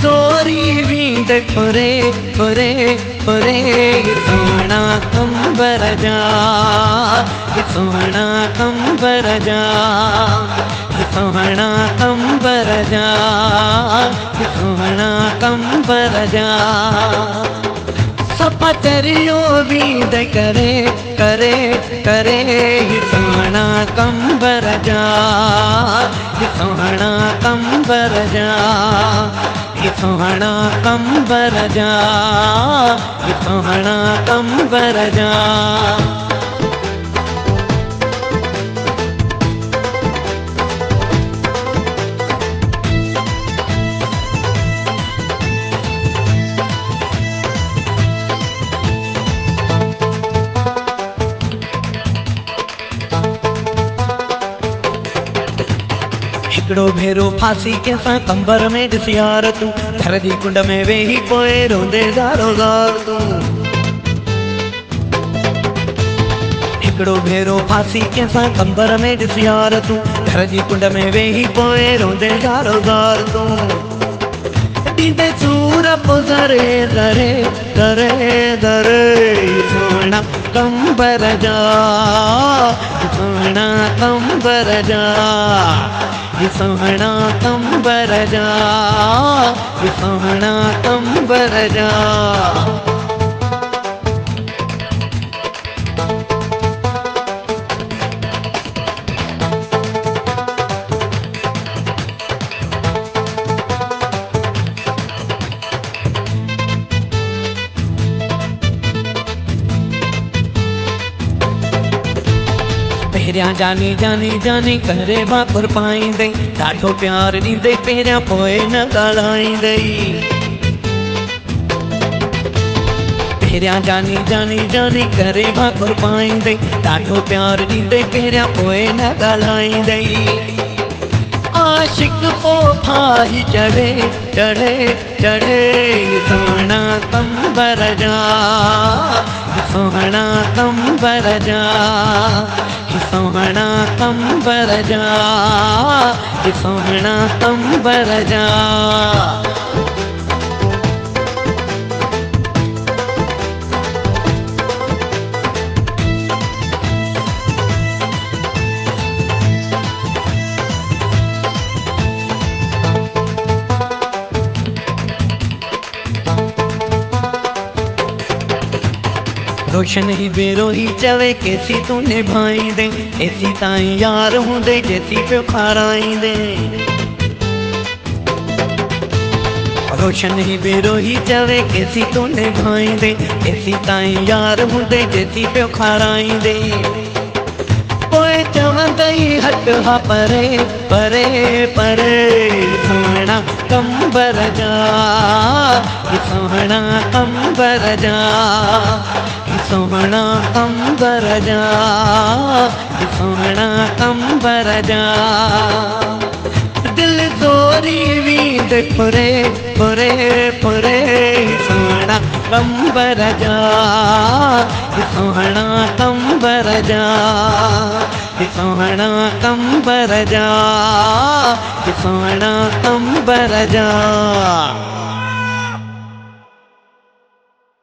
जोरी वींद फुरे फुरे फुरे सोना अंबर जा सोना अंबर जा सोना अंबर जा सोना अंबर जा सपचरियो वींद करे करे करे सोना कंबर जा सोना कंबर जा सोना कंबर जा सोना कंबर जा हिकड़ो भेरो फांसी के सा कंबर में ॾिसियार तूं घर जी कुंड में वेही पोए रोंदे ज़ारो ज़ार तूं हिकड़ो भेरो फांसी के सा कंबर में ॾिसियार तूं घर जी कुंड में वेही पोए रोंदे ज़ारो ज़ार तूं ॾींदे सूर पोइ ज़रे ज़रे ज़रे ज़रे सोना कंबर जा सोना कंबर जा सोना कंबर जा सोना कंबर जा पहिरियां जानी जानी जानी करे भाकुर पाईंदे ॾाढो प्यार ॾींदे पहिरियां पोइ न ॻाल्हाईंदे पहिरियां जानी जानी जानी करे भाकुर पाईंदे ॾाढो प्यार ॾींदे पहिरियां पोइ न ॻाल्हाईंदे आशिक पोइ फाही चढ़े चढ़े चढ़े सोना कंबर जा सोना कंबर जा सोना कंबर जा सोना कंबर जा रोशन ही बेरो ही चवे कैसी तू निभाईंदे ऐसी ताई यार हूंदे जैसी पियो खाराईंदे रोशन ही बेरो ही चवे कैसी तू निभाईंदे ऐसी ताई यार हूंदे जैसी पियो खाराईंदे पोइ चवंदई हट हा परे परे परे सोना कंबर जा सोना कंबर जा सोना कंबर जा सोना कंबर जा दिल जोरी वींद फुरे फुरे फुरे सोना कंबर जा सोना कंबर जा सोना कंबर जा सोना कंबर जा।